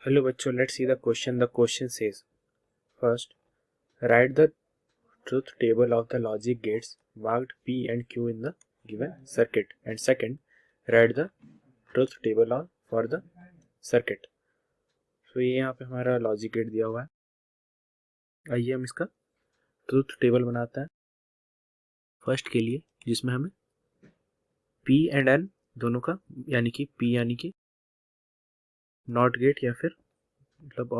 Hello बच्चों, let's see the question. The question says first, right the truth table of the logic gates marked P and Q in the given circuit, and second, write the truth table of for the circuit. So ये यहाँ पे हमारा logic gate दिया हुआ है. आइए हम इसका ट्रूथ टेबल बनाते हैं फर्स्ट के लिए, जिसमें हमें P एंड N दोनों का यानी कि P यानी कि नॉट गेट या फिर मतलब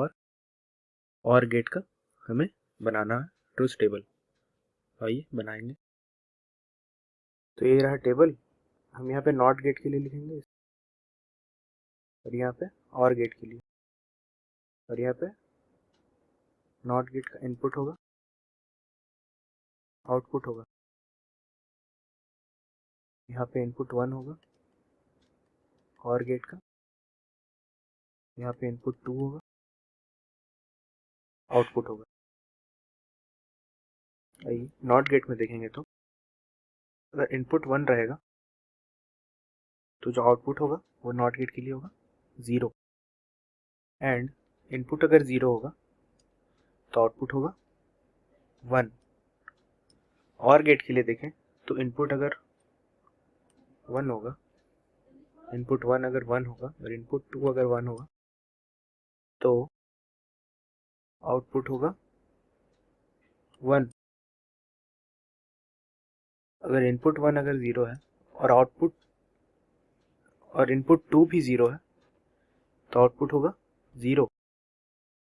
और गेट का हमें बनाना है ट्रूथ टेबल. आइए बनाएंगे. तो ये रहा टेबल. हम यहाँ पे नॉट गेट के लिए लिखेंगे और यहाँ पे और गेट के लिए, और यहाँ पे नॉट गेट का इनपुट होगा, आउटपुट होगा. यहाँ पे इनपुट 1 होगा और गेट का, यहाँ पे इनपुट 2 होगा, आउटपुट होगा. आइए नॉट गेट में देखेंगे तो अगर इनपुट 1 रहेगा तो जो आउटपुट होगा वो नॉट गेट के लिए होगा 0, एंड इनपुट अगर 0 होगा तो आउटपुट होगा 1. और गेट के लिए देखें तो इनपुट अगर 1 होगा, इनपुट 1 अगर 1 होगा और इनपुट 2 अगर 1 होगा तो आउटपुट होगा 1. अगर इनपुट 1 अगर 0 है और आउटपुट और इनपुट 2 भी 0 है तो आउटपुट होगा 0.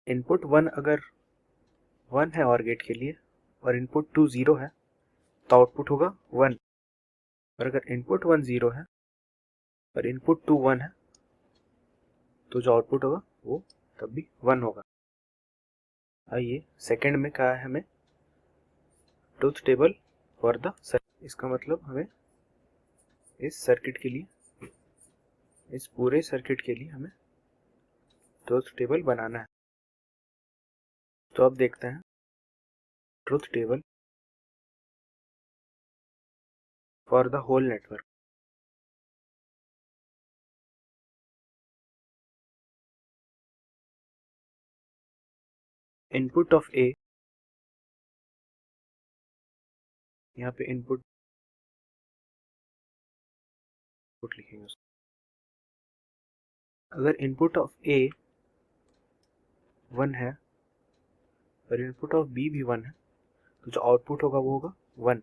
इनपुट 1 अगर 1 है और गेट के लिए और इनपुट 2 0 है तो आउटपुट होगा 1. और अगर इनपुट 1 0 है और इनपुट 2 1 है तो जो आउटपुट होगा वो तब भी 1 होगा. आइए सेकंड में कहा है हमें truth table for the circuit. इसका मतलब हमें इस सर्किट के लिए, इस पूरे सर्किट के लिए हमें ट्रूथ टेबल बनाना है. तो अब देखते हैं truth table for the whole network. Input of A, यहाँ पे इनपुट लिखेंगे उसको. अगर इनपुट ऑफ ए 1 है और इनपुट ऑफ बी भी 1 है तो जो आउटपुट होगा वो होगा 1.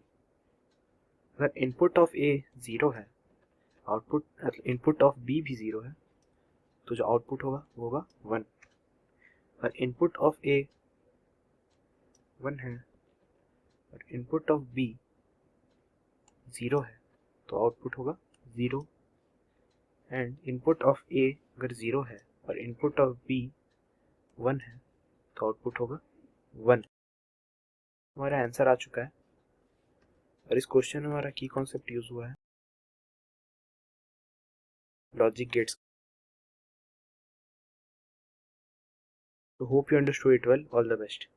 अगर इनपुट ऑफ ए 0 है, आउटपुट इनपुट ऑफ बी भी 0 है तो जो आउटपुट होगा वो होगा 1. और इनपुट ऑफ ए 1 है और इनपुट ऑफ बी 0 है तो आउटपुट होगा 0. एंड इनपुट ऑफ ए अगर 0 है और इनपुट ऑफ बी 1 है तो आउटपुट होगा 1. हमारा आंसर आ चुका है और इस क्वेश्चन में हमारा की कॉन्सेप्ट यूज हुआ है लॉजिक गेट्स. तो hope you understood it well. All the best.